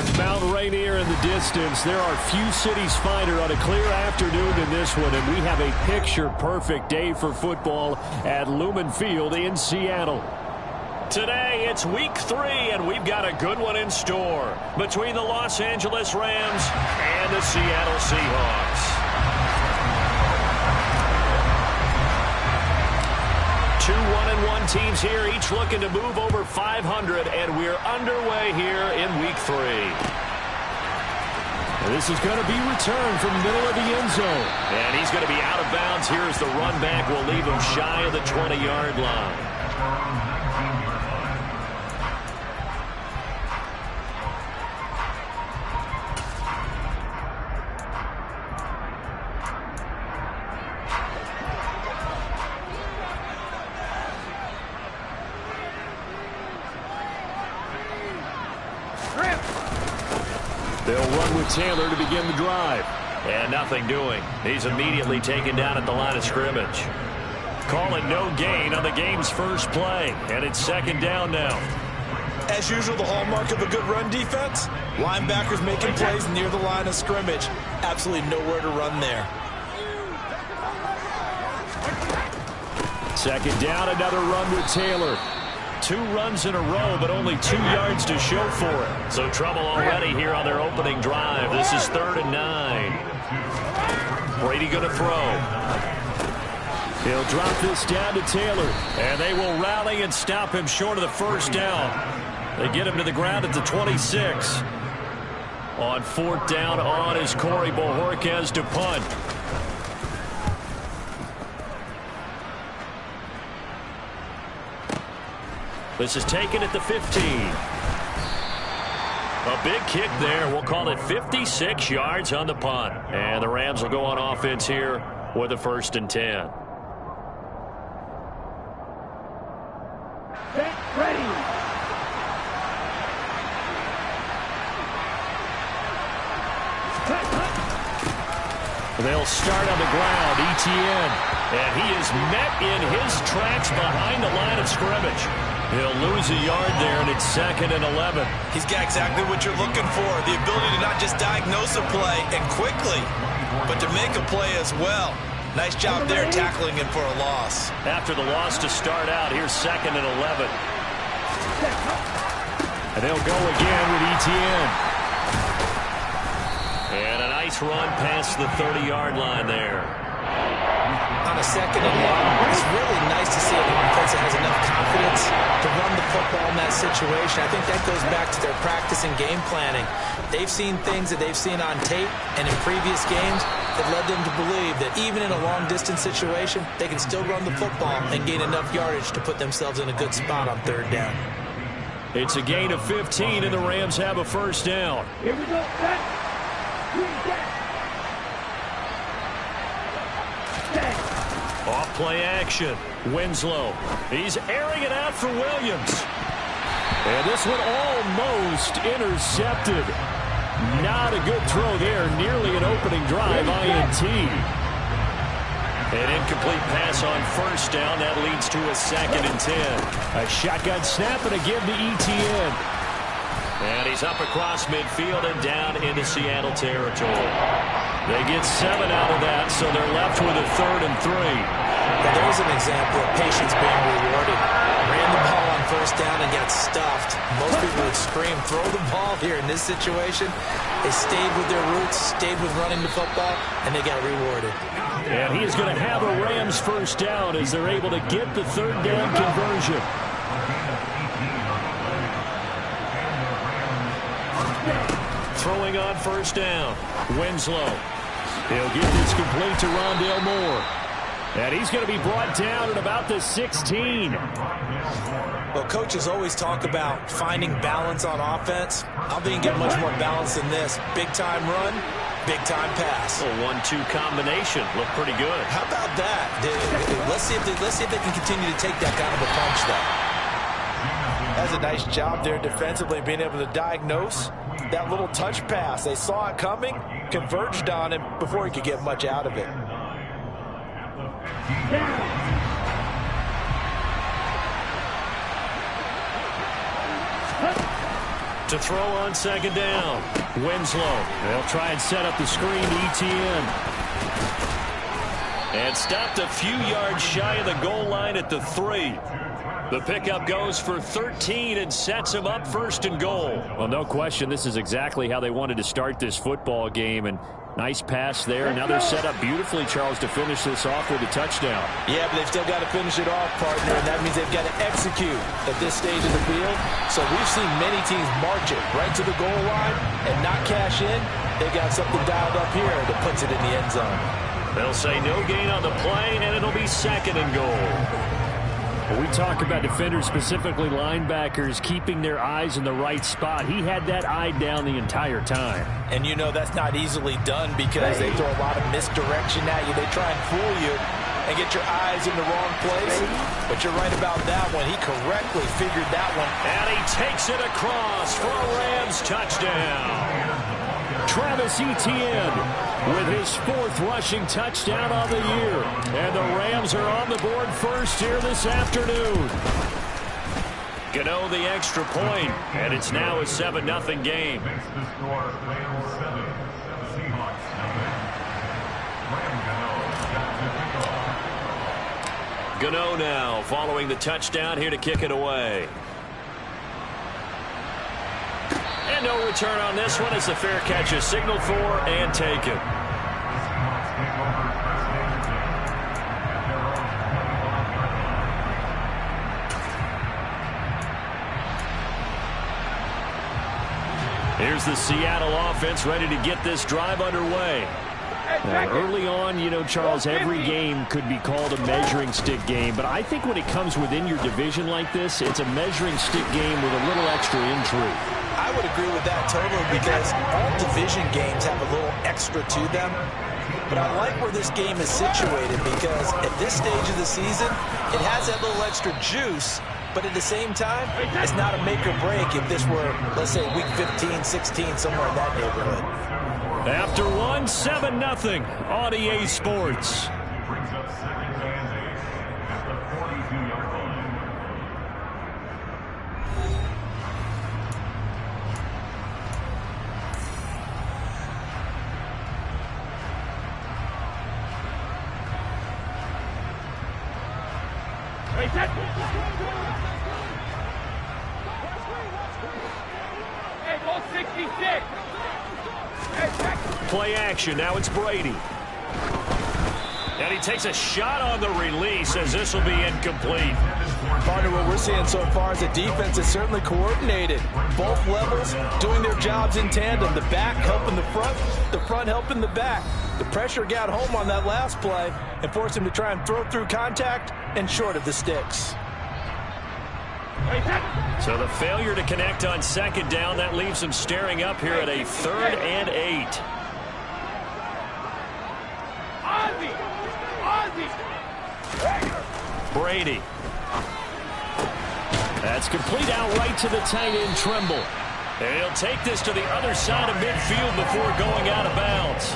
With Mount Rainier in the distance, there are few cities finer on a clear afternoon than this one, and we have a picture-perfect day for football at Lumen Field in Seattle. Today, it's week 3, and we've got a good one in store between the Los Angeles Rams and the Seattle Seahawks. 2 1-1 teams here, each looking to move over 500, and we're underway here in week 3. This is going to be returned from the middle of the end zone. And he's going to be out of bounds. Here's the run back. Will leave him shy of the 20-yard line. They'll run with Taylor to begin the drive. And nothing doing. He's immediately taken down at the line of scrimmage. Calling no gain on the game's first play. And it's second down now. As usual, the hallmark of a good run defense, linebackers making plays near the line of scrimmage. Absolutely nowhere to run there. Second down, another run with Taylor. 2 runs in a row, but only 2 yards to show for it. So trouble already here on their opening drive. This is 3rd and 9. Brady going to throw. He'll drop this down to Taylor, and they will rally and stop him short of the first down. They get him to the ground at the 26. On 4th down on is Corey Bojorquez to punt. This is taken at the 15. A big kick there. We'll call it 56 yards on the punt. And the Rams will go on offense here with a 1st and 10. Set, ready. They'll start on the ground. Etienne. And he is met in his tracks behind the line of scrimmage. He'll lose a yard there, and it's 2nd and 11. He's got exactly what you're looking for, the ability to not just diagnose a play and quickly, but to make a play as well. Nice job there tackling him for a loss. After the loss to start out, here's 2nd and 11. And they'll go again with Etienne. And a nice run past the 30-yard line there. On a 2nd and long, it's really nice to see an offense that has enough confidence to run the football in that situation. I think that goes back to their practice and game planning. They've seen things that they've seen on tape and in previous games that led them to believe that even in a long-distance situation, they can still run the football and gain enough yardage to put themselves in a good spot on 3rd down. It's a gain of 15, and the Rams have a 1st down. Here we go. Set. Off-play action. Winslow. He's airing it out for Williams. And this one almost intercepted. Not a good throw there. Nearly an opening drive, INT. An incomplete pass on 1st down. That leads to a 2nd and 10. A shotgun snap and a give to Etienne. And he's up across midfield and down into Seattle territory. They get 7 out of that, so they're left with a 3rd and 3. Well, there's an example of patience being rewarded. Ran the ball on 1st down and got stuffed. Most people would scream, throw the ball here. In this situation, they stayed with their roots, stayed with running the football, and they got rewarded. And he is going to have a Rams 1st down as they're able to get the 3rd down conversion. Throwing on 1st down. Winslow. He'll get this complete to Rondale Moore. And he's going to be brought down at about the 16. Well, coaches always talk about finding balance on offense. I don't think you get much more balance than this. Big-time run, big-time pass. A 1-2 combination. Looked pretty good. How about that? Let's see if they can continue to take that kind of a punch, though. That's a nice job there defensively, being able to diagnose that little touch pass. They saw it coming, converged on him before he could get much out of it. To throw on second down. Winslow. They'll try and set up the screen to ETN. And stopped a few yards shy of the goal line at the 3. The pickup goes for 13 and sets him up first and goal. Well, no question, this is exactly how they wanted to start this football game. And nice pass there. Now they're set up beautifully, Charles, to finish this off with a touchdown. Yeah, but they've still got to finish it off, partner, and that means they've got to execute at this stage of the field. So we've seen many teams march it right to the goal line and not cash in. They got something dialed up here that puts it in the end zone. They'll say no gain on the play, and it'll be second and goal. When we talk about defenders, specifically linebackers, keeping their eyes in the right spot, he had that eye down the entire time. And you know that's not easily done because they throw a lot of misdirection at you. They try and fool you and get your eyes in the wrong place. But you're right about that one. He correctly figured that one. And he takes it across for a Rams touchdown. Travis Etienne with his 4th rushing touchdown of the year. And the Rams are on the board first here this afternoon. Gano the extra point, and it's now a 7-0 game. Gano now following the touchdown here to kick it away. And no return on this one as the fair catch is signaled for and taken. Here's the Seattle offense ready to get this drive underway. Now, early on, you know, Charles, every game could be called a measuring stick game, but I think when it comes within your division like this, it's a measuring stick game with a little extra intrigue. I would agree with that totally because all division games have a little extra to them. But I like where this game is situated because at this stage of the season, it has that little extra juice. But at the same time, it's not a make or break if this were, let's say, week 15, 16, somewhere in that neighborhood. After 7-0 on EA Sports. Play action. Now it's Brady. And he takes a shot on the release as this will be incomplete. Partner, what we're seeing so far is a defense is certainly coordinated. Both levels doing their jobs in tandem. The back helping the front helping the back. The pressure got home on that last play and forced him to try and throw through contact and short of the sticks. So the failure to connect on second down, that leaves him staring up here at a 3rd and 8. Brady. That's complete out right to the tight end, Tremble. And he'll take this to the other side of midfield before going out of bounds.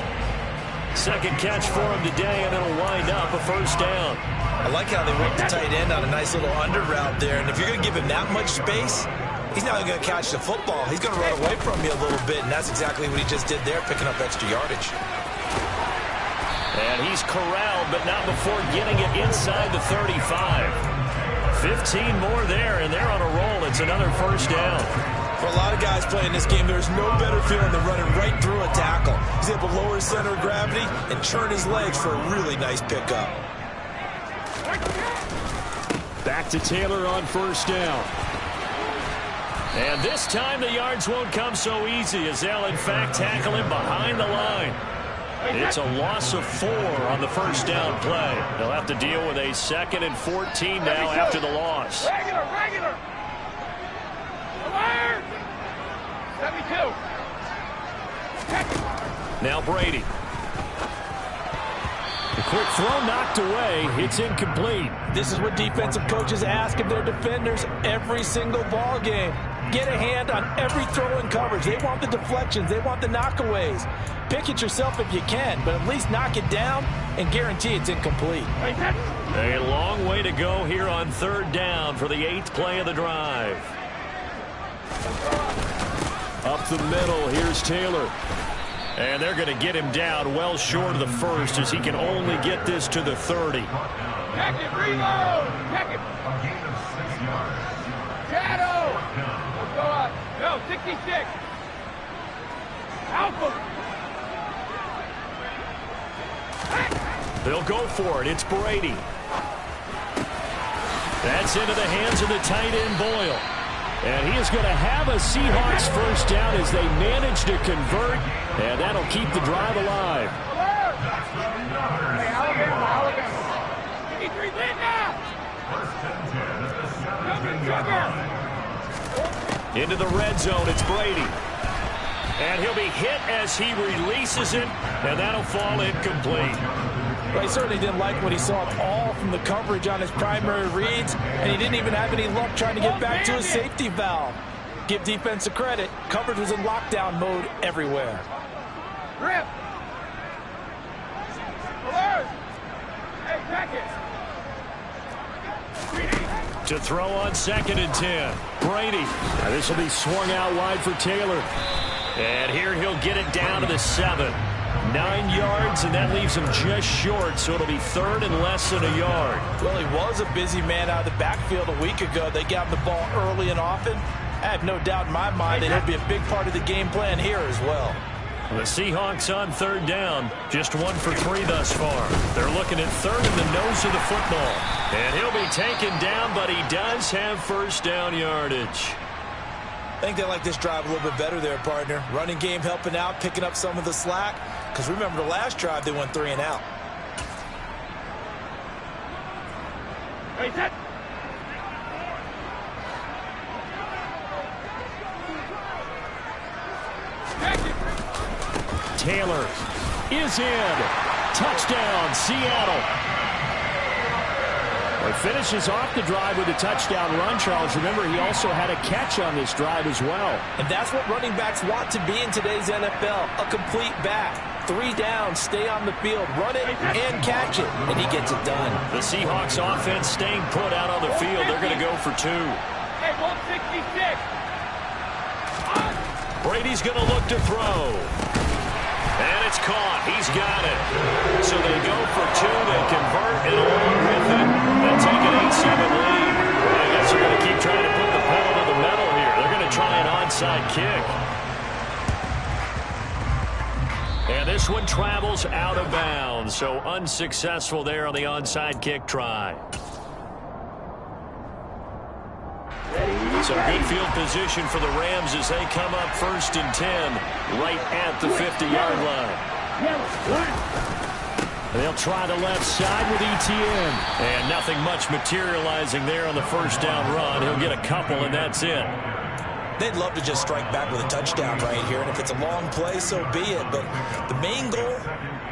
Second catch for him today, and it'll wind up a first down. I like how they work the tight end on a nice little under route there. And if you're going to give him that much space, he's not going to catch the football. He's going to run away from you a little bit, and that's exactly what he just did there, picking up extra yardage. And he's corralled, but not before getting it inside the 35. 15 more there, and they're on a roll. It's another first down. For a lot of guys playing this game, there's no better feeling than running right through a tackle. He's able to lower his center of gravity and churn his legs for a really nice pickup. Back to Taylor on first down. And this time the yards won't come so easy as they'll, in fact, tackle him behind the line. It's a loss of 4 on the first down play. They'll have to deal with a 2nd and 14 now after the loss. Regular. 72. Now Brady. The quick throw knocked away. It's incomplete. This is what defensive coaches ask of their defenders every single ball game. Get a hand on every throw in coverage. They want the deflections. They want the knockaways. Pick it yourself if you can, but at least knock it down and guarantee it's incomplete. A long way to go here on 3rd down for the 8th play of the drive. Up the middle, here's Taylor. And they're going to get him down well short of the first as he can only get this to the 30. Check it, reload! Check it! Shadow! Let's go up. No, 66. Alpha! They'll go for it. It's Brady. That's into the hands of the tight end, Boyle. And he is going to have a Seahawks first down as they manage to convert. And that'll keep the drive alive. Hey, Alabama. 53, lead now! Into the red zone, it's Brady. And he'll be hit as he releases it, and that'll fall incomplete. Well, he certainly didn't like what he saw at all from the coverage on his primary reads, and he didn't even have any luck trying to get back to his safety valve. Give defense a credit. Coverage was in lockdown mode everywhere. Rip! Alert! Hey, back it! To throw on 2nd and 10. Brady. This will be swung out wide for Taylor. And here he'll get it down to the 7. 9 yards, and that leaves him just short, so it'll be 3rd and less than a yard. Well, he was a busy man out of the backfield a week ago. They got him the ball early and often. I have no doubt in my mind that he'll be a big part of the game plan here as well. The Seahawks on 3rd down, just 1 for 3 thus far. They're looking at 3rd in the nose of the football. And he'll be taken down, but he does have first down yardage. I think they like this drive a little bit better there, partner. Running game helping out, picking up some of the slack. Because remember, the last drive, they went 3 and out. Hey, set! Taylor is in. Touchdown, Seattle. He finishes off the drive with a touchdown run, Charles. Remember, he also had a catch on this drive as well. And that's what running backs want to be in today's NFL, a complete back. 3 downs, stay on the field, run it, and catch it, and he gets it done. The Seahawks offense staying put out on the field. They're going to go for 2. Hey, 166! Brady's going to look to throw. And it's caught. He's got it. So they go for 2. They convert, and along with it, they'll take an 8-7 lead. Well, I guess they're going to keep trying to put the pedal to the metal here. They're going to try an onside kick. And this one travels out of bounds, so unsuccessful there on the onside kick try. So good field position for the Rams as they come up 1st and 10 right at the 50-yard line. They'll try the left side with Etienne. And nothing much materializing there on the first down run. He'll get a couple, and that's it. They'd love to just strike back with a touchdown right here, and if it's a long play, so be it. But the main goal,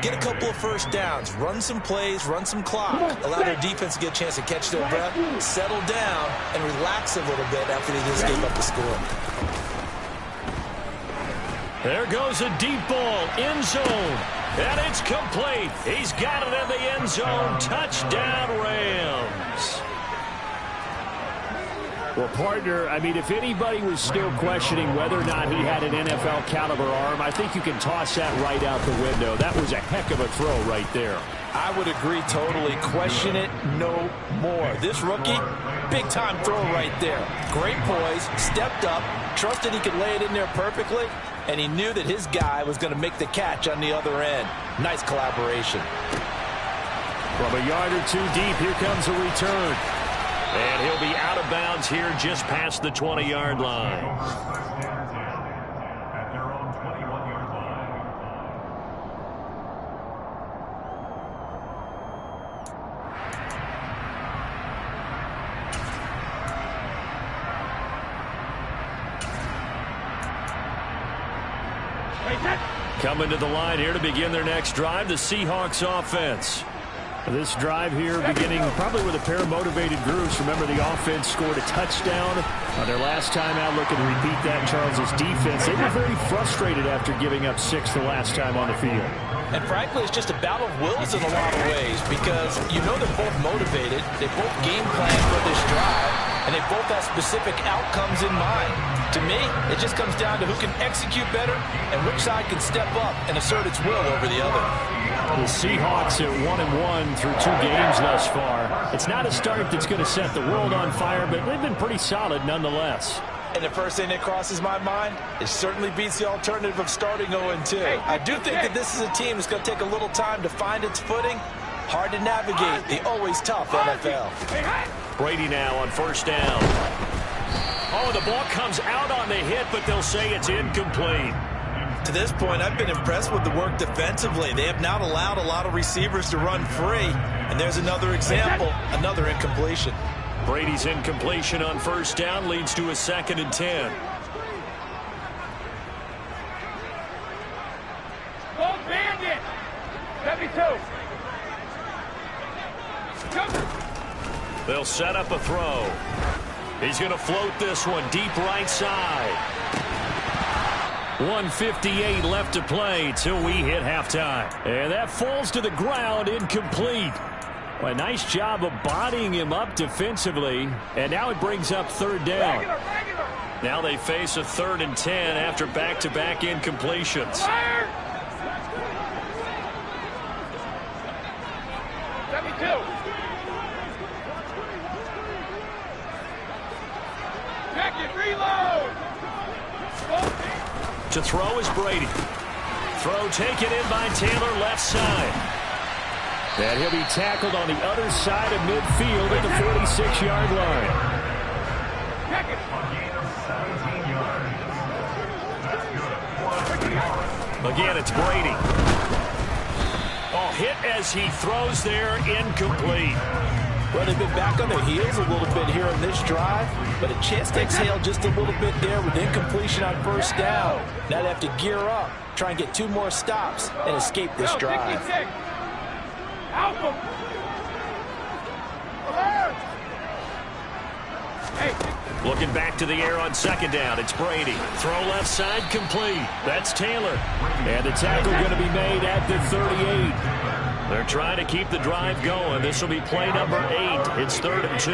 get a couple of first downs, run some plays, run some clock, allow their defense to get a chance to catch their breath, settle down, and relax a little bit after they just gave up the score. There goes a deep ball, end zone, and it's complete. He's got it in the end zone. Touchdown, Rams. Well, partner, I mean, if anybody was still questioning whether or not he had an NFL caliber arm, I think you can toss that right out the window. That was a heck of a throw right there. I would agree totally. Question it no more. This rookie, big-time throw right there. Great poise, stepped up, trusted he could lay it in there perfectly, and he knew that his guy was going to make the catch on the other end. Nice collaboration. From a yard or 2 deep, here comes a return. And he'll be out of bounds here just past the 20-yard line. At their own 21-yard line. Coming to the line here to begin their next drive, the Seahawks offense. This drive here beginning probably with a pair of motivated groups. Remember, the offense scored a touchdown on their last time out. Looking to repeat that, Charles' defense. They were very frustrated after giving up 6 the last time on the field. And frankly, it's just a battle of wills in a lot of ways because you know they're both motivated, they both game plan for this drive, and they both have specific outcomes in mind. To me, it just comes down to who can execute better and which side can step up and assert its will over the other. The Seahawks at 1-1 through 2 games thus far. It's not a start that's going to set the world on fire, but they've been pretty solid nonetheless. And the first thing that crosses my mind, it certainly beats the alternative of starting 0-2. I do think that this is a team that's going to take a little time to find its footing. Hard to navigate the always tough NFL. Brady now on first down. Oh, the ball comes out on the hit, but they'll say it's incomplete. To this point, I've been impressed with the work defensively. They have not allowed a lot of receivers to run free. And there's another example, another incompletion. Brady's incompletion on first down leads to a 2nd and 10. Go bandit! 72. They'll set up a throw. He's going to float this one deep right side. 1:58 left to play till we hit halftime. And that falls to the ground, incomplete. Well, a nice job of bodying him up defensively. And now it brings up 3rd down. Now they face a 3rd and 10 after back-to-back incompletions. 72. Check it, reload. To throw is Brady. Throw taken in by Taylor, left side. And he'll be tackled on the other side of midfield at the 46-yard line. Check it. Again, it's Brady. Oh, hit as he throws there, incomplete. Well, they've been back on their heels a little bit here in this drive, but a chance to exhale just a little bit there with incompletion on first down. Now they have to gear up, try and get 2 more stops, and escape this drive. 66. Alpha. Hey. Looking back to the air on 2nd down, it's Brady. Throw left side, complete. That's Taylor. And the tackle going to be made at the 38. They're trying to keep the drive going. This will be play number 8. It's 3rd and 2.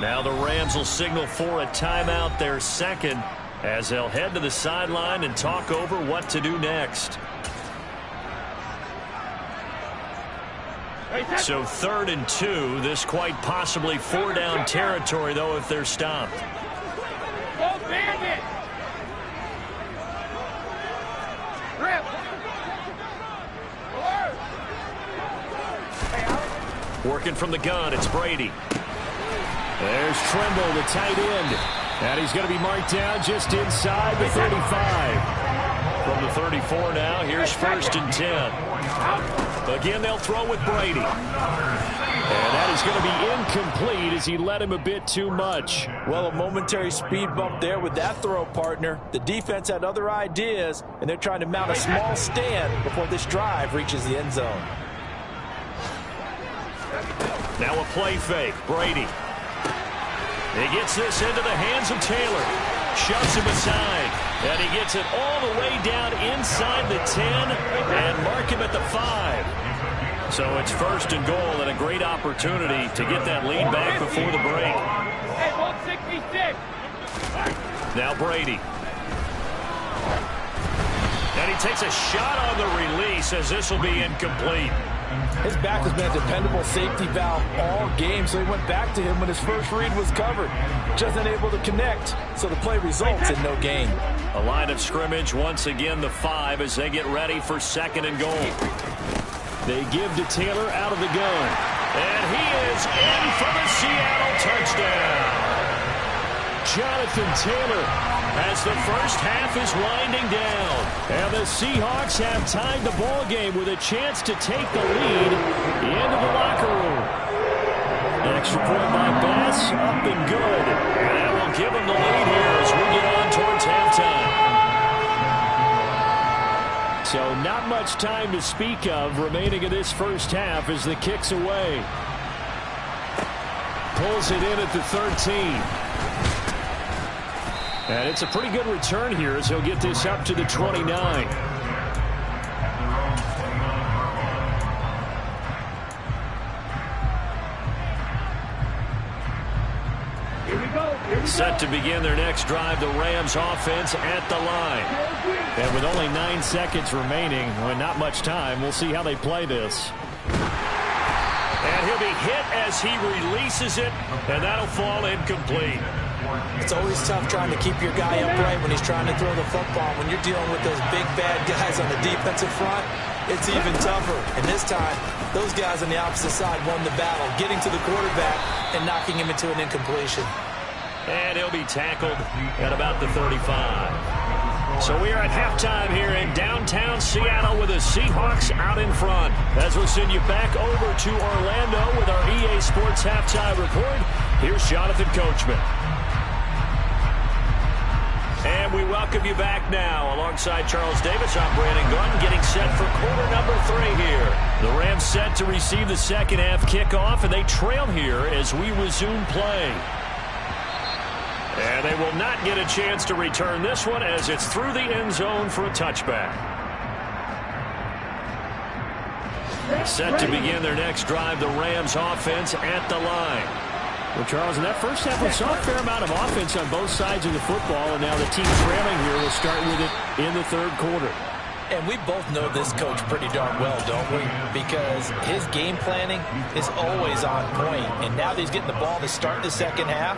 Now the Rams will signal for a timeout, their 2nd, as they'll head to the sideline and talk over what to do next. So 3rd and 2. This quite possibly 4-down territory, though, if they're stopped. Go bandit. Rip. Working from the gun, it's Brady. There's Trimble, the tight end. And he's going to be marked down just inside the 35. From the 34 now, here's 1st and 10. Again, they'll throw with Brady. And that is going to be incomplete as he led him a bit too much. Well, a momentary speed bump there with that throw, partner. The defense had other ideas, and they're trying to mount a small stand before this drive reaches the end zone. Now a play fake. Brady. He gets this into the hands of Taylor. Shoves him aside. And he gets it all the way down inside the 10 and mark him at the 5. So it's 1st and goal and a great opportunity to get that lead back before the break. Hey, 166. Now Brady. And he takes a shot on the release as this will be incomplete. His back has been a dependable safety valve all game, so he went back to him when his first read was covered. Just unable to connect, so the play results in no gain. A line of scrimmage once again the 5 as they get ready for 2nd and goal. They give to Taylor out of the gun. And he is in for the Seattle touchdown. Jonathan Taylor as the first half is winding down. And the Seahawks have tied the ball game with a chance to take the lead into the locker room. Extra point by Bass, up and good. And that will give them the lead here as we get on towards halftime. So not much time to speak of remaining in this first half as the kick's away. Pulls it in at the 13. And it's a pretty good return here as he'll get this up to the 29. Set to begin their next drive, the Rams offense at the line. And with only 9 seconds remaining, not much time, we'll see how they play this. And he'll be hit as he releases it, and that'll fall incomplete. It's always tough trying to keep your guy upright when he's trying to throw the football. When you're dealing with those big, bad guys on the defensive front, it's even tougher. And this time, those guys on the opposite side won the battle, getting to the quarterback and knocking him into an incompletion. And he'll be tackled at about the 35. So we are at halftime here in downtown Seattle with the Seahawks out in front. As we'll send you back over to Orlando with our EA Sports Halftime Report, here's Jonathan Coachman. And we welcome you back now. Alongside Charles Davis, I'm Brandon Gunn, getting set for quarter number 3 here. The Rams set to receive the second half kickoff, and they trail here as we resume play. And they will not get a chance to return this one as it's through the end zone for a touchback. Set to begin their next drive, the Rams offense at the line. Well, Charles, in that first half, we saw a fair amount of offense on both sides of the football, and now the team trailing here will start with it in the third quarter. And we both know this coach pretty darn well, don't we? Because his game planning is always on point. And now that he's getting the ball to start the second half,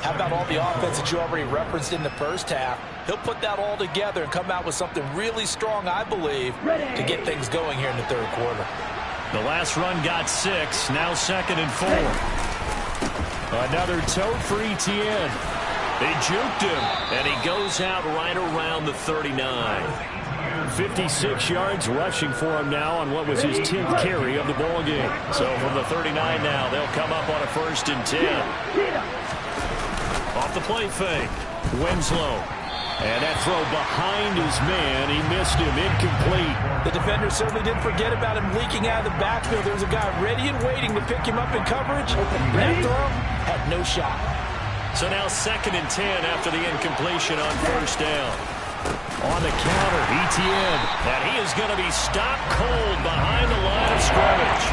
how about all the offense that you already referenced in the first half? He'll put that all together and come out with something really strong, I believe, to get things going here in the third quarter. The last run got 6, now 2nd and 4. Another tote for Etienne. They juked him, and he goes out right around the 39. 56 yards rushing for him now on what was his 10th carry of the ball game. So from the 39 now, they'll come up on a 1st and 10. Off the play fake, Winslow. And that throw behind his man, he missed him, incomplete. The defender certainly didn't forget about him leaking out of the backfield. There was a guy ready and waiting to pick him up in coverage. That throw had no shot. So now 2nd and 10 after the incompletion on 1st down. On the counter, Etienne. And he is going to be stopped cold behind the line of scrimmage.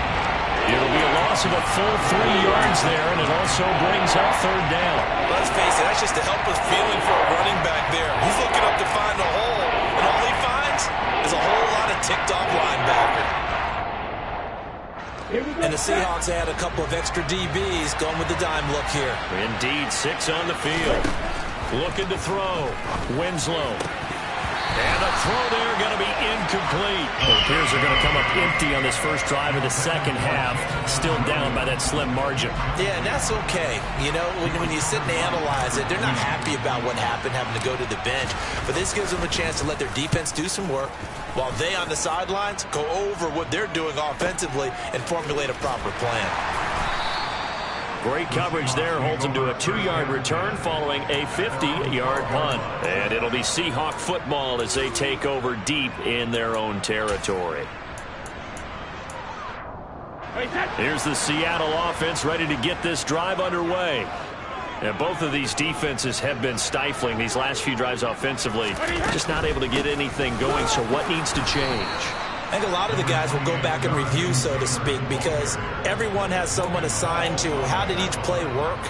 It'll be a loss of a full 3 yards there, and it also brings up 3rd down. Let's face it, that's just a helpless feeling for a running back there. He's looking up to find a hole, and all he finds is a whole lot of ticked-off linebacker. And the Seahawks add a couple of extra DBs going with the dime look here. Indeed, 6 on the field. Looking to throw. Winslow. And the throw there going to be incomplete. It appears they're going to come up empty on this first drive of the second half. Still down by that slim margin. Yeah, and that's okay. You know, when you sit and analyze it, they're not happy about what happened, having to go to the bench. But this gives them a chance to let their defense do some work while they on the sidelines go over what they're doing offensively and formulate a proper plan. Great coverage there, holds him to a 2-yard return following a 50-yard punt. And it'll be Seahawk football as they take over deep in their own territory. Here's the Seattle offense ready to get this drive underway. And both of these defenses have been stifling these last few drives offensively. Just not able to get anything going, so what needs to change? I think a lot of the guys will go back and review, so to speak, because everyone has someone assigned to how did each play work.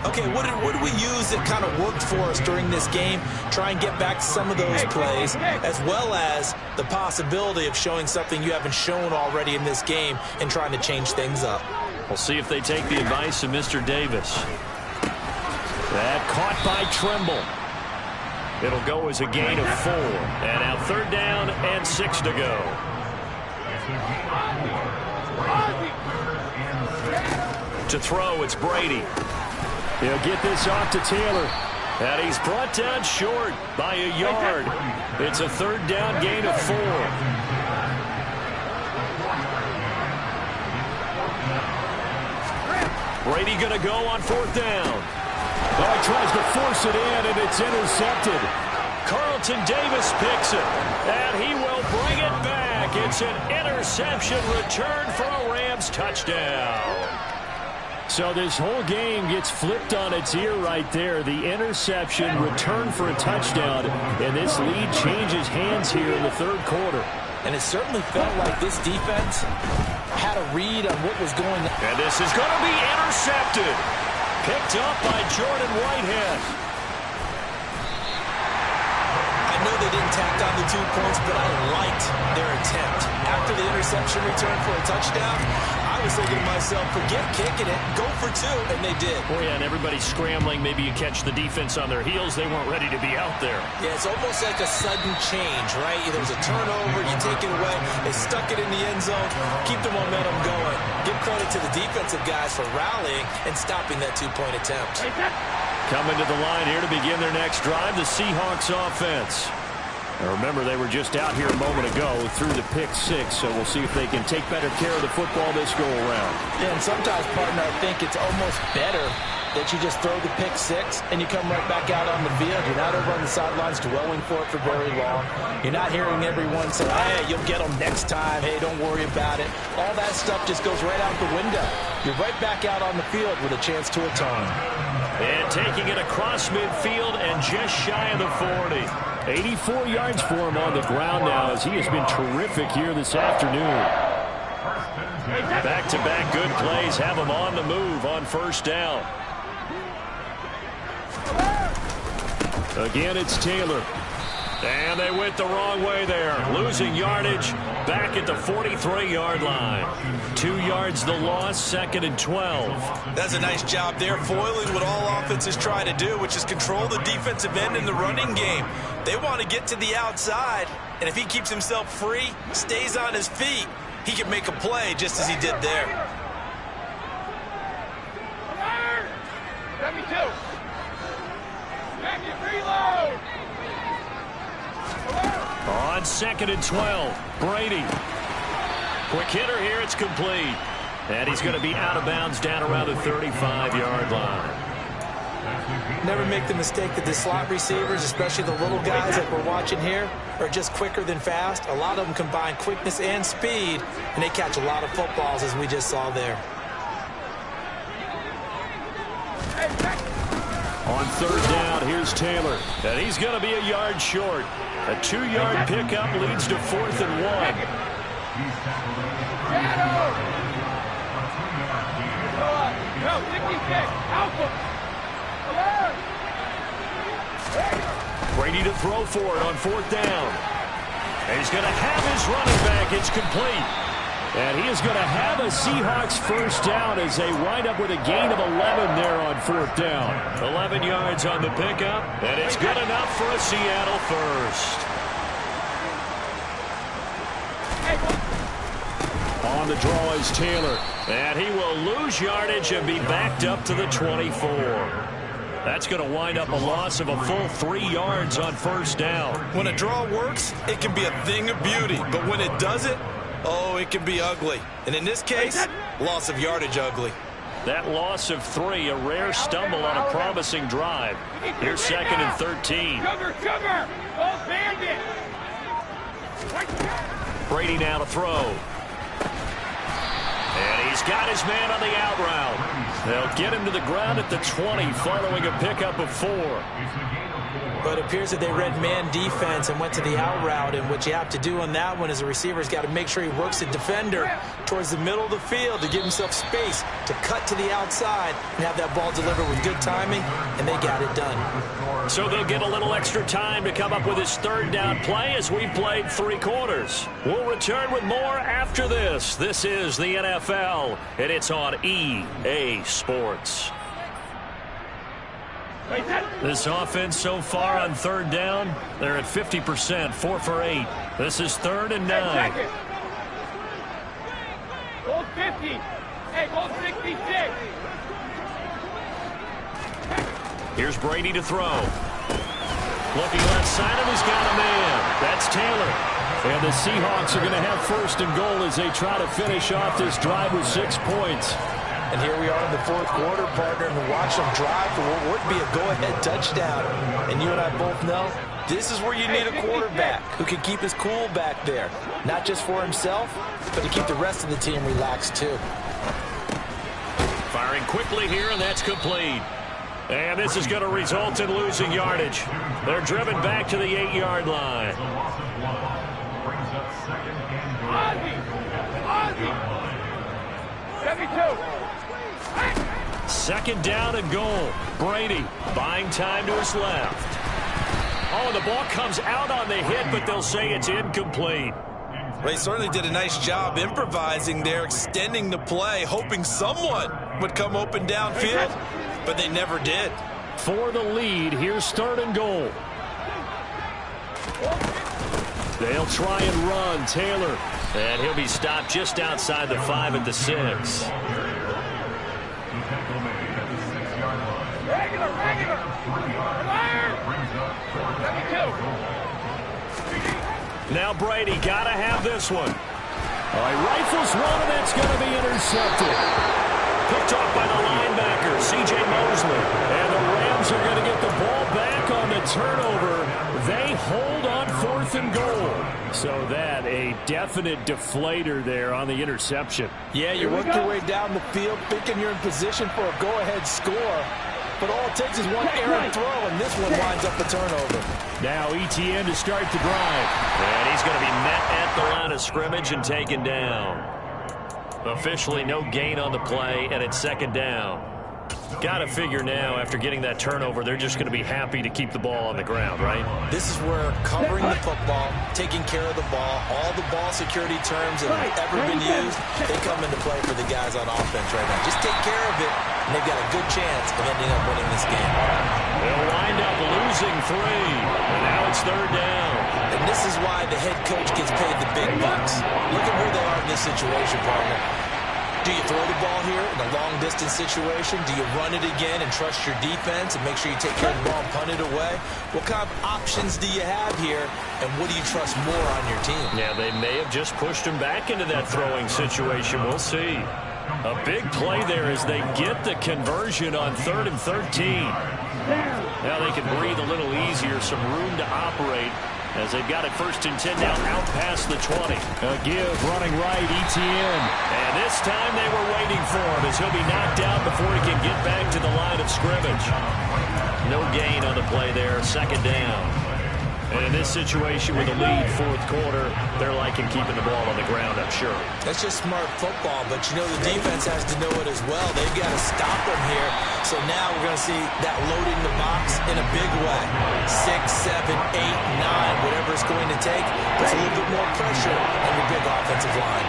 Okay, what did we use that kind of worked for us during this game? Try and get back to some of those plays, as well as the possibility of showing something you haven't shown already in this game and trying to change things up. We'll see if they take the advice of Mr. Davis. That caught by Tremble. It'll go as a gain of 4. And now 3rd down and 6 to go. To throw, it's Brady. He'll get this off to Taylor. And he's brought down short by a yard. It's a 3rd down gain of 4. Brady going to go on 4th down. Oh, he tries to force it in, and it's intercepted. Carlton Davis picks it, and he will bring it back. It's an interception return for a Rams touchdown. So this whole game gets flipped on its ear right there. The interception, return for a touchdown, and this lead changes hands here in the 3rd quarter. And it certainly felt like this defense had a read on what was going on. And this is going to be intercepted. Picked up by Jordan Whitehead. I know they didn't tack on the 2 points, but I liked their attempt. After the interception return for a touchdown, I was thinking to myself, forget kicking it, go for 2, and they did. Oh, yeah, and everybody's scrambling. Maybe you catch the defense on their heels. They weren't ready to be out there. Yeah, it's almost like a sudden change, right? There was a turnover, you take it away, they stuck it in the end zone, keep the momentum going. Give credit to the defensive guys for rallying and stopping that 2-point attempt. Coming to the line here to begin their next drive, the Seahawks offense. Now remember, they were just out here a moment ago through the pick 6, so we'll see if they can take better care of the football this go-around. Yeah, and sometimes, partner, I think it's almost better that you just throw the pick 6 and you come right back out on the field. You're not over on the sidelines dwelling for it for very long. You're not hearing everyone say, hey, you'll get them next time. Hey, don't worry about it. All that stuff just goes right out the window. You're right back out on the field with a chance to atone. And taking it across midfield and just shy of the 40. 84 yards for him on the ground now as he has been terrific here this afternoon. Back-to-back good plays have him on the move on first down. Again, it's Taylor. And they went the wrong way there. Losing yardage back at the 43-yard line. 2 yards the loss, 2nd and 12. That's a nice job there, foiling what all offenses try to do, which is control the defensive end in the running game. They want to get to the outside, and if he keeps himself free, stays on his feet, he can make a play just as he did there. 72. Reload. On 2nd and 12, Brady. Quick hitter here, it's complete. And he's going to be out of bounds down around the 35-yard line. Never make the mistake that the slot receivers, especially the little guys like we're watching here, are just quicker than fast. A lot of them combine quickness and speed, and they catch a lot of footballs, as we just saw there. On 3rd down, here's Taylor. And he's going to be a yard short. A 2-yard pickup leads to 4th and 1. No, 66. Alpha. Brady to throw for it on 4th down. And he's going to have his running back. It's complete. And he is going to have a Seahawks first down as they wind up with a gain of 11 there on 4th down. 11 yards on the pickup, and it's good enough for a Seattle first. On the draw is Taylor, and he will lose yardage and be backed up to the 24. That's going to wind up a loss of a full 3 yards on first down. When a draw works, it can be a thing of beauty, but when it doesn't, oh, it can be ugly. And in this case, loss of yardage ugly. That loss of 3, a rare stumble on a promising drive. Here's 2nd and 13. Sugar! Oh, bandit! Brady now to throw. And he's got his man on the out route. They'll get him to the ground at the 20 following a pickup of 4. But it appears that they read man defense and went to the out route, and what you have to do on that one is the receiver's got to make sure he works the defender towards the middle of the field to give himself space to cut to the outside and have that ball delivered with good timing, and they got it done. So they'll get a little extra time to come up with his 3rd down play as we played 3 quarters. We'll return with more after this. This is the NFL, and it's on EA Sports. This offense so far on 3rd down, they're at 50%, 4 for 8. This is 3rd and 9. Goal 50. Hey, goal 66. Here's Brady to throw. Looking left side of, he's got a man. That's Taylor. And the Seahawks are going to have 1st and goal as they try to finish off this drive with 6 points. And here we are in the 4th quarter, partner, and watch them drive for what would be a go-ahead touchdown. And you and I both know this is where you need a quarterback who can keep his cool back there. Not just for himself, but to keep the rest of the team relaxed too. Firing quickly here, and that's complete. And this is going to result in losing yardage. They're driven back to the 8-yard line. Ozzie! 72. Second down and goal. Brady buying time to his left. Oh, the ball comes out on the hit, but they'll say it's incomplete. Well, he certainly did a nice job improvising there, extending the play, hoping someone would come open downfield, but they never did. For the lead, here's third and goal. They'll try and run. Taylor. And he'll be stopped just outside the 5 at the 6. Now Brady got to have this one. All right, rifles one, and it's going to be intercepted. Picked off by the linebacker, C.J. Mosley. And the Rams are going to get the ball back on the turnover. They hold on 4th and goal. So that a definite deflator there on the interception. Yeah, you work your way down the field thinking you're in position for a go-ahead score. But all it takes is one errant throw, and this one winds up a turnover. Now ETN to start the drive. And he's going to be met at the line of scrimmage and taken down. Officially no gain on the play, and it's second down. Got to figure now, after getting that turnover, they're just going to be happy to keep the ball on the ground, right? This is where covering the football, taking care of the ball, all the ball security terms that have ever been used, they come into play for the guys on offense right now. Just take care of it, and they've got a good chance of ending up winning this game. They'll wind up losing 3, and now it's third down. And this is why the head coach gets paid the big bucks. Look at where they are in this situation, partner. Do you throw the ball here in a long-distance situation? Do you run it again and trust your defense and make sure you take care of the ball and punt it away? What kind of options do you have here, and what do you trust more on your team? Yeah, they may have just pushed him back into that throwing situation. We'll see. A big play there as they get the conversion on 3rd and 13. Now they can breathe a little easier, some room to operate, as they've got it 1st and 10 now out past the 20. A give running right, ETN. And this time they were waiting for him as he'll be knocked out before he can get back to the line of scrimmage. No gain on the play there, second down. And in this situation with a lead 4th quarter, they're liking keeping the ball on the ground, I'm sure. That's just smart football, but you know the defense has to know it as well. They've got to stop them here. So now we're going to see that loading the box in a big way. 6, 7, 8, 9, whatever it's going to take. Puts a little bit more pressure on your big offensive line.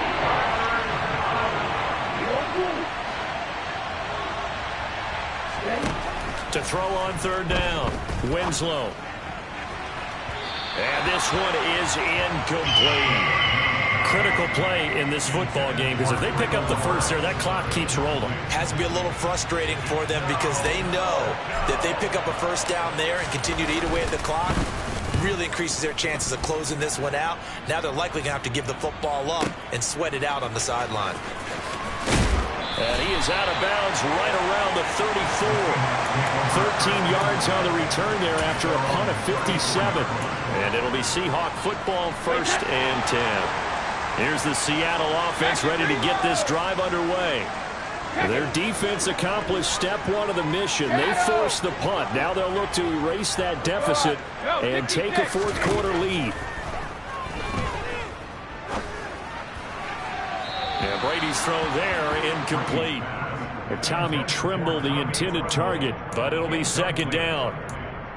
To throw on third down, Winslow. And this one is incomplete. Critical play in this football game, because if they pick up the first there, that clock keeps rolling. Has to be a little frustrating for them because they know that if they pick up a first down there and continue to eat away at the clock, really increases their chances of closing this one out. Now they're likely going to have to give the football up and sweat it out on the sideline. And he is out of bounds right around the 34. 13 yards on the return there after a punt of 57. And it'll be Seahawk football, 1st and 10. Here's the Seattle offense ready to get this drive underway. Their defense accomplished step 1 of the mission. They forced the punt. Now they'll look to erase that deficit and take a 4th quarter lead. And Brady's throw there, incomplete. And Tommy Tremble, the intended target, but it'll be second down.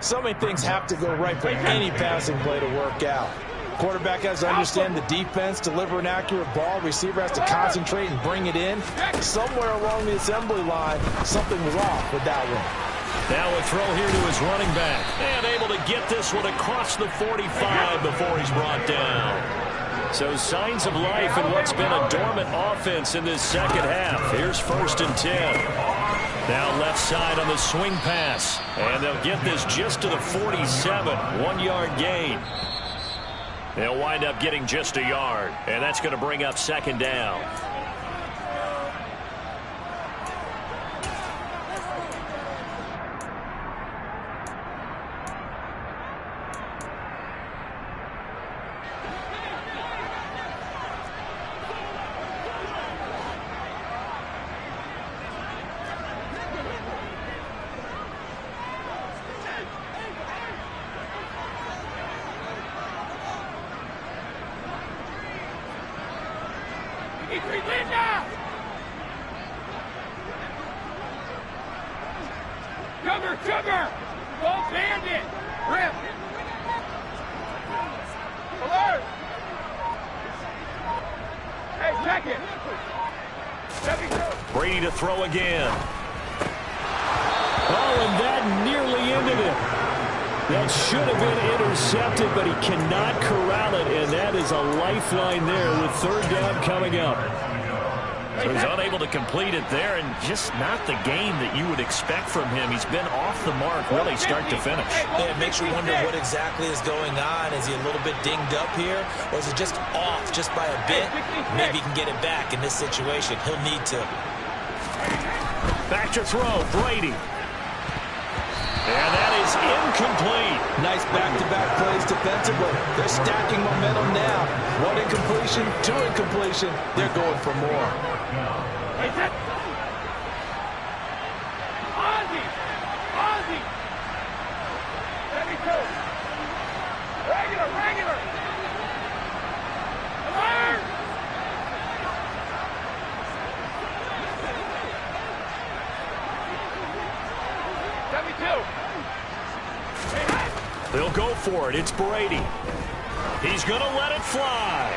So many things have to go right for any passing play to work out. Quarterback has to understand the defense, deliver an accurate ball. Receiver has to concentrate and bring it in. Somewhere along the assembly line, something was off with that one. Now a throw here to his running back. And able to get this one across the 45 before he's brought down. So signs of life in what's been a dormant offense in this second half. Here's 1st and 10. Now left side on the swing pass. And they'll get this just to the 47. 1-yard gain. They'll wind up getting just a yard. And that's going to bring up second down. Sugar, sugar! Don't bandit! Rip! Alert! Hey, check it! Brady to throw again. Oh, and that nearly ended it. That should have been intercepted, but he cannot corral it, and that is a lifeline there with third down coming up. So he's unable to complete it there, and just not the game that you would expect from him. He's been off the mark really start to finish. Yeah, it makes you wonder what exactly is going on. Is he a little bit dinged up here, or is it just off just by a bit? Maybe he can get it back in this situation. He'll need to. Back to throw, Brady. And that is incomplete. Nice back-to-back plays defensively. They're stacking momentum now. One incompletion, two incompletion. They're going for more. Ozzie! Ozzie! 72! Regular, regular! Alert! They'll go for it. It's Brady. He's going to let it fly.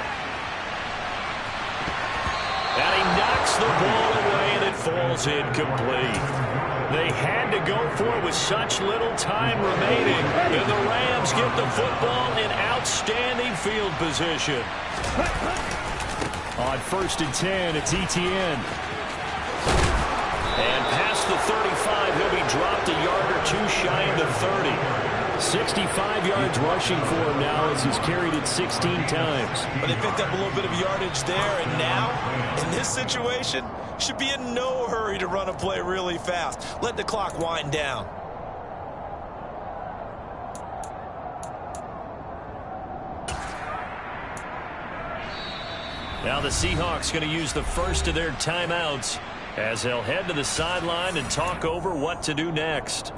And he knocks the ball away, and it falls incomplete. They had to go for it with such little time remaining. And the Rams get the football in outstanding field position. On 1st and 10, it's Etienne. And past the 35, he'll be dropped a yard or two shy of the 30. 65 yards rushing for him now as he's carried it 16 times. But they picked up a little bit of yardage there, and now, in this situation, should be in no hurry to run a play really fast. Let the clock wind down. Now the Seahawks going to use the first of their timeouts as they'll head to the sideline and talk over what to do next.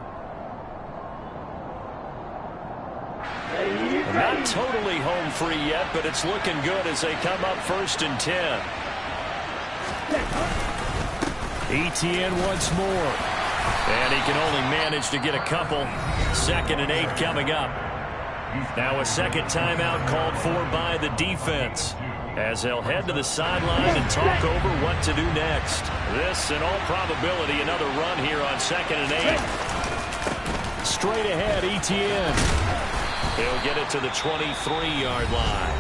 Not totally home free yet, but it's looking good as they come up 1st and 10. Etienne once more. And he can only manage to get a couple. 2nd and 8 coming up. Now a second timeout called for by the defense as they'll head to the sideline and talk over what to do next. This, in all probability, another run here on 2nd and 8. Straight ahead, Etienne. He'll get it to the 23-yard line.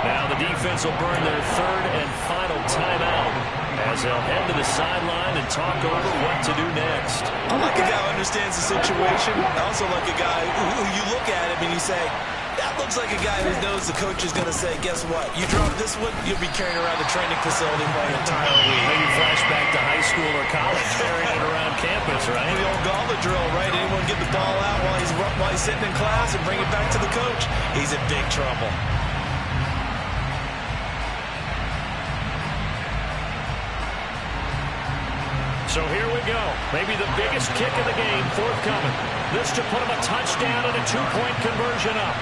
Now the defense will burn their 3rd and final timeout as they'll head to the sideline and talk over what to do next. I like a guy who understands the situation. I also like a guy who you look at him and you say, that looks like a guy who knows the coach is going to say, guess what? You drop this one, you'll be carrying around the training facility for an entire week. Maybe flashback to high school or college, carrying it around campus, right? The old gauntlet drill, right? Anyone get the ball out while he's sitting in class and bring it back to the coach? He's in big trouble. So here we go. Maybe the biggest kick of the game forthcoming. This to put him a touchdown and a 2-point conversion up.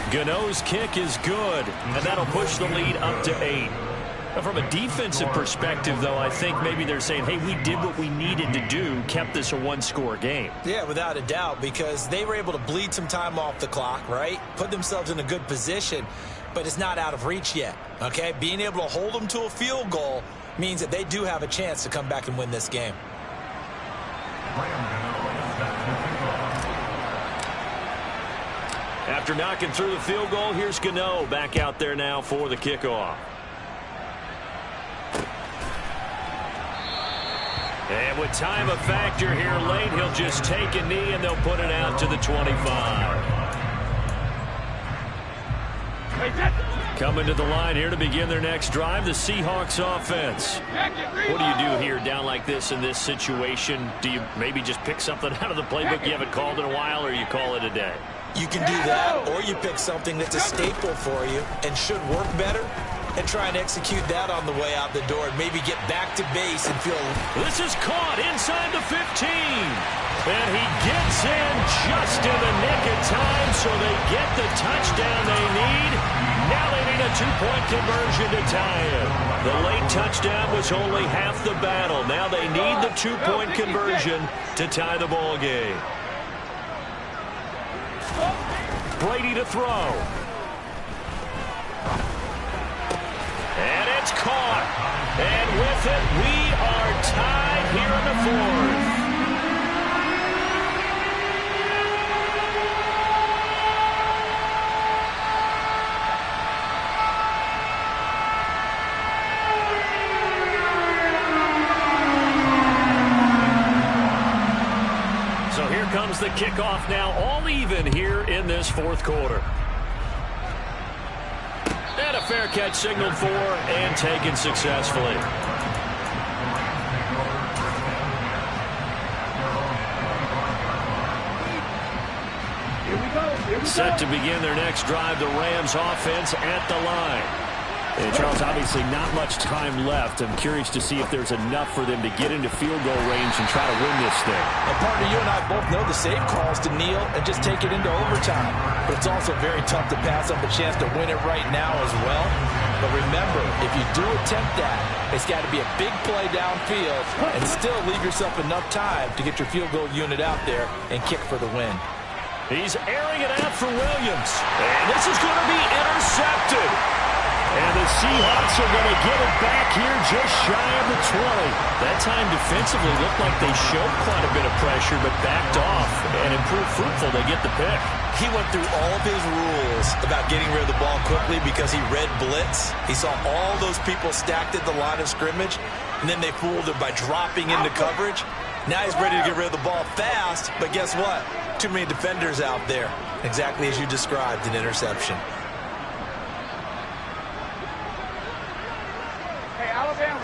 Gano's kick is good, and that'll push the lead up to 8. From a defensive perspective, though, I think maybe they're saying, hey, we did what we needed to do, kept this a one-score game. Yeah, without a doubt, because they were able to bleed some time off the clock, right? Put themselves in a good position, but it's not out of reach yet, okay? Being able to hold them to a field goal means that they do have a chance to come back and win this game. After knocking through the field goal, here's Gano back out there now for the kickoff. And with time a factor here late, he'll just take a knee and they'll put it out to the 25. Coming to the line here to begin their next drive, the Seahawks offense. What do you do here down like this in this situation? Do you maybe just pick something out of the playbook you haven't called in a while, or you call it a day? You can do that, or you pick something that's a staple for you and should work better. and try and execute that on the way out the door and maybe get back to base and feel... This is caught inside the 15. And he gets in just in the nick of time, so they get the touchdown they need. Now they need a two-point conversion to tie it. The late touchdown was only half the battle. Now they need the two-point conversion to tie the ball game. Brady to throw. And it's caught. And with it, we are tied here in the fourth. So here comes the kickoff now, all even here in this fourth quarter. And a fair catch signaled for and taken successfully. Set to begin their next drive, the Rams offense at the line. And Charles, obviously not much time left. I'm curious to see if there's enough for them to get into field goal range and try to win this thing. And partner, you and I both know the save calls to kneel and just take it into overtime. But it's also very tough to pass up a chance to win it right now as well. But remember, if you do attempt that, it's got to be a big play downfield and still leave yourself enough time to get your field goal unit out there and kick for the win. He's airing it out for Williams. And this is going to be intercepted. And the Seahawks are going to get it back here just shy of the 20. That time defensively looked like they showed quite a bit of pressure but backed off and improved fruitful. They get the pick. He went through all of his rules about getting rid of the ball quickly because he read blitz. He saw all those people stacked at the line of scrimmage, and then they fooled him by dropping into coverage. Now he's ready to get rid of the ball fast, but guess what? Too many defenders out there. Exactly as you described, an interception. Hey, Alabama.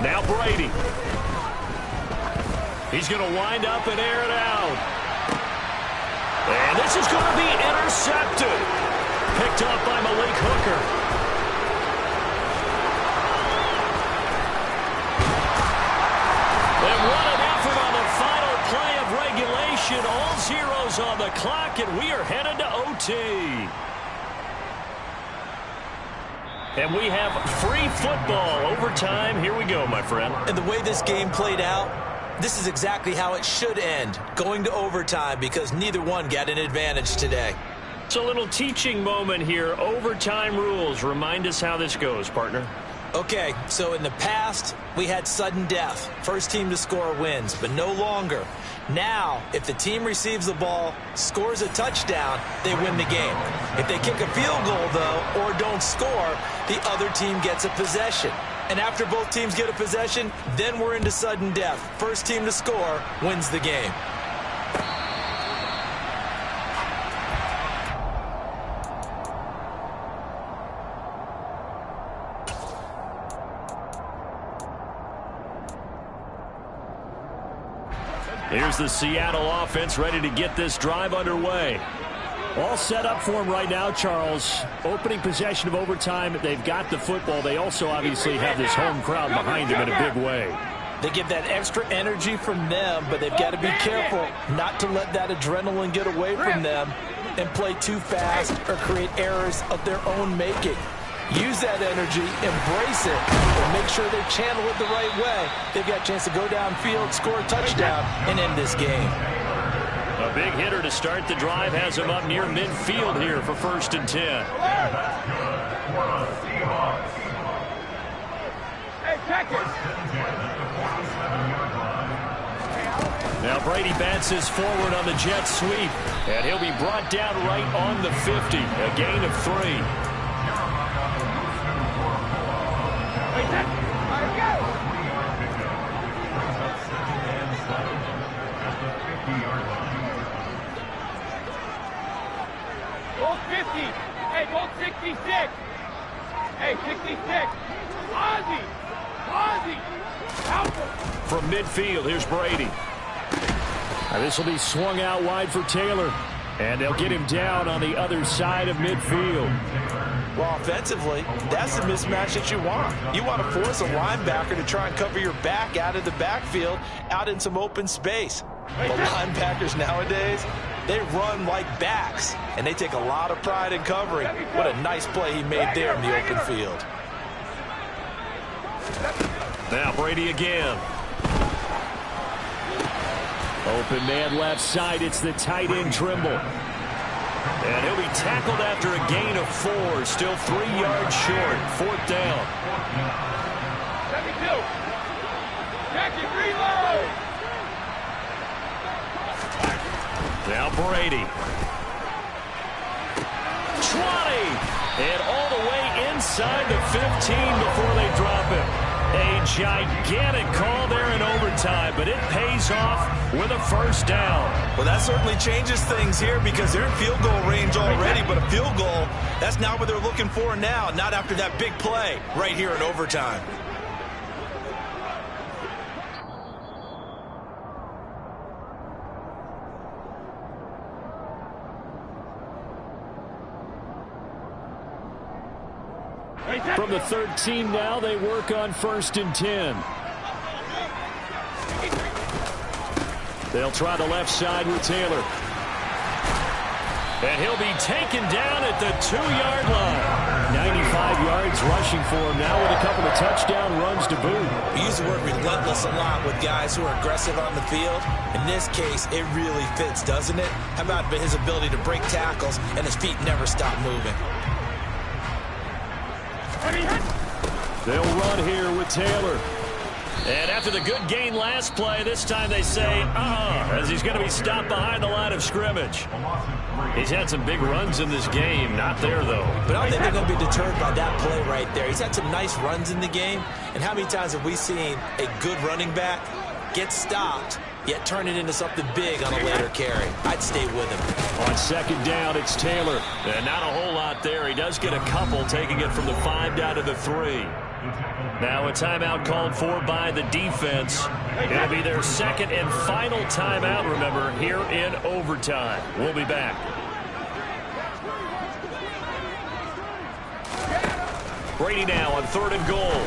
Now Brady. He's going to wind up and air it out. And this is going to be intercepted. Picked up by Malik Hooker. And what an effort on the final play of regulation. All zeros on the clock, and we are headed to OT. And we have free football overtime. Here we go, my friend. And the way this game played out, this is exactly how it should end, going to overtime because neither one got an advantage today. It's a little teaching moment here. Overtime rules. Remind us how this goes, partner. Okay, so in the past, we had sudden death. First team to score wins, but no longer. Now, if the team receives the ball, scores a touchdown, they win the game. If they kick a field goal, though, or don't score, the other team gets a possession. And after both teams get a possession, then we're into sudden death. First team to score wins the game. Here's the Seattle offense ready to get this drive underway. All set up for him right now, Charles. Opening possession of overtime. They've got the football. They also obviously have this home crowd behind them in a big way. They get that extra energy from them, but they've got to be careful not to let that adrenaline get away from them and play too fast or create errors of their own making. Use that energy, embrace it, and make sure they channel it the right way. They've got a chance to go downfield, score a touchdown, and end this game. A big hitter to start the drive has him up near midfield here for 1st and 10. Hey, check it. Now Brady bats his forward on the jet sweep, and he'll be brought down right on the 50, a gain of 3. Goal 50. Hey, goal 66. Hey, 66. Ozzie. Help him. From midfield, here's Brady. Now this will be swung out wide for Taylor. And they'll get him down on the other side of midfield. Well, offensively, that's the mismatch that you want. You want to force a linebacker to try and cover your back out of the backfield, out in some open space. But linebackers nowadays, they run like backs, and they take a lot of pride in covering. What a nice play he made there in the open field. Now Brady again. Open man left side. It's the tight end Trimble. And he'll be tackled after a gain of 4. Still 3 yards short. 4th down. Jackie, reload! Now Brady. 20. And all the way inside the 15 before they drop him. A gigantic call there in overtime, but it pays off with a 1st down. Well, that certainly changes things here because they're in field goal range already, but a field goal, that's not what they're looking for now, not after that big play right here in overtime. From the 13 now, they work on 1st and 10. They'll try the left side with Taylor. And he'll be taken down at the 2-yard line. 95 yards rushing for him now with a couple of touchdown runs to boot. We use the word relentless a lot with guys who are aggressive on the field. In this case, it really fits, doesn't it? How about his ability to break tackles and his feet never stop moving? They'll run here with Taylor. And after the good gain last play, this time they say, as he's going to be stopped behind the line of scrimmage. He's had some big runs in this game. Not there, though. But I don't think they're going to be deterred by that play right there. He's had some nice runs in the game. And how many times have we seen a good running back get stopped, yet turn it into something big on a later carry? I'd stay with him. On 2nd down, it's Taylor. And not a whole lot there. He does get a couple, taking it from the 5 down to the 3. Now a timeout called for by the defense. It'll be their 2nd and final timeout, remember, here in overtime. We'll be back. Brady now on 3rd and goal.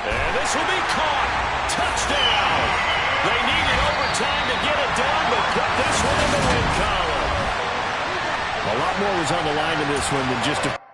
And this will be caught. Touchdown. They needed overtime to get it done, but put this one in the win column. A lot more was on the line in this one than just a